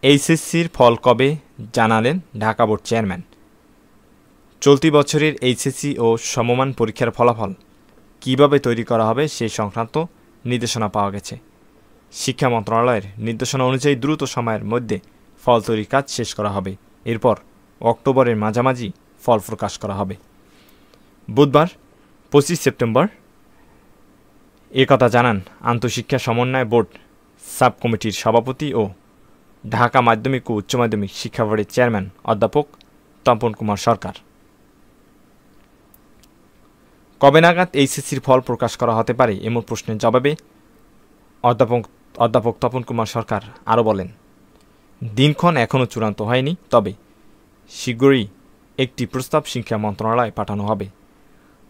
এইচএসসির ফল কবে জানালেন Dhaka board chairman. চলতি বছরের এইচএসসি ও সমমান পরীক্ষার ফলাফল কিভাবে তৈরি করা হবে সে সংক্রান্ত নির্দেশনা পাওয়া গেছে। শিক্ষা মন্ত্রণালয়ের নির্দেশনা অনুযায়ী দ্রুত সময়ের মধ্যে ফল তৈরির কাজ শেষ করা হবে। এরপর অক্টোবরের মাঝামাঝি ফল প্রকাশ করা হবে। বুধবার 25 সেপ্টেম্বর একথা জানান আন্তঃশিক্ষা সমন্বয় বোর্ড সাব কমিটির সভাপতি ও ঢাকা মাধ্যমিক ও উচ্চ মাধ্যমিক শিক্ষা বোর্ডের চেয়ারম্যান অধ্যাপক তপন কুমার সরকার। কবে নাগাদ এইচএসসির ফল প্রকাশ করা হতে পারে এমন প্রশ্নের জবাবে অধ্যাপক তপন কুমার সরকার আরও বলেন, দিনক্ষণ এখনও চূড়ান্ত হয়নি, তবে শীঘ্রই একটি প্রস্তাব শিক্ষা মন্ত্রণালয়ে পাঠানো হবে।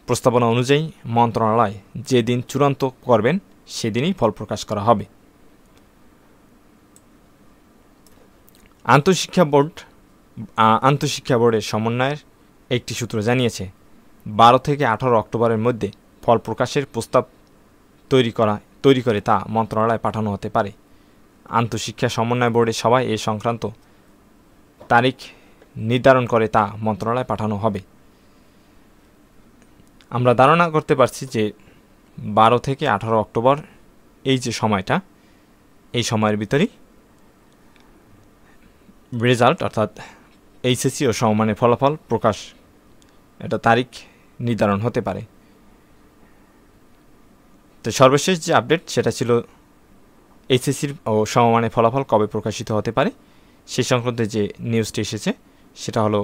প্রস্তাবনা অনুযায়ী মন্ত্রণালয় যেদিন চূড়ান্ত করবেন সেদিনই ফল প্রকাশ করা হবে। আন্তঃশিক্ষা বোর্ডের সমন্বয়ের একটি সূত্র জানিয়েছে, 12 থেকে 18 অক্টোবরের মধ্যে ফল প্রকাশের প্রস্তাব তৈরি করে তা মন্ত্রণালয়ে পাঠানো হতে পারে। আন্তঃশিক্ষা সমন্বয় বোর্ডের সভায় এ সংক্রান্ত তারিখ নির্ধারণ করে তা মন্ত্রণালয়ে পাঠানো হবে। আমরা ধারণা করতে পারছি যে 12 থেকে 18 অক্টোবর এই যে সময়টা, এই সময়ের ভিতরেই রেজাল্ট অর্থাৎ এইচএসসি ও সমমানের ফলাফল প্রকাশ, এটা তারিখ নির্ধারণ হতে পারে। তো সর্বশেষ যে আপডেট সেটা ছিল এইচএসসির ও সমমানের ফলাফল কবে প্রকাশিত হতে পারে সেই সংক্রান্ত যে নিউজটি এসেছে সেটা হলো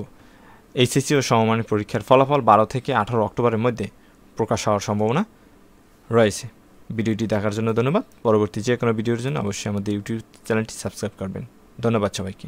এইচএসসি ও সমমানের পরীক্ষার ফলাফল 12 থেকে 18 অক্টোবরের মধ্যে প্রকাশ হওয়ার সম্ভাবনা রয়েছে। ভিডিওটি দেখার জন্য ধন্যবাদ। পরবর্তী যে কোনো ভিডিওর জন্য অবশ্যই আমাদের ইউটিউব চ্যানেলটি সাবস্ক্রাইব করবেন। ধন্যবাদ সবাইকে।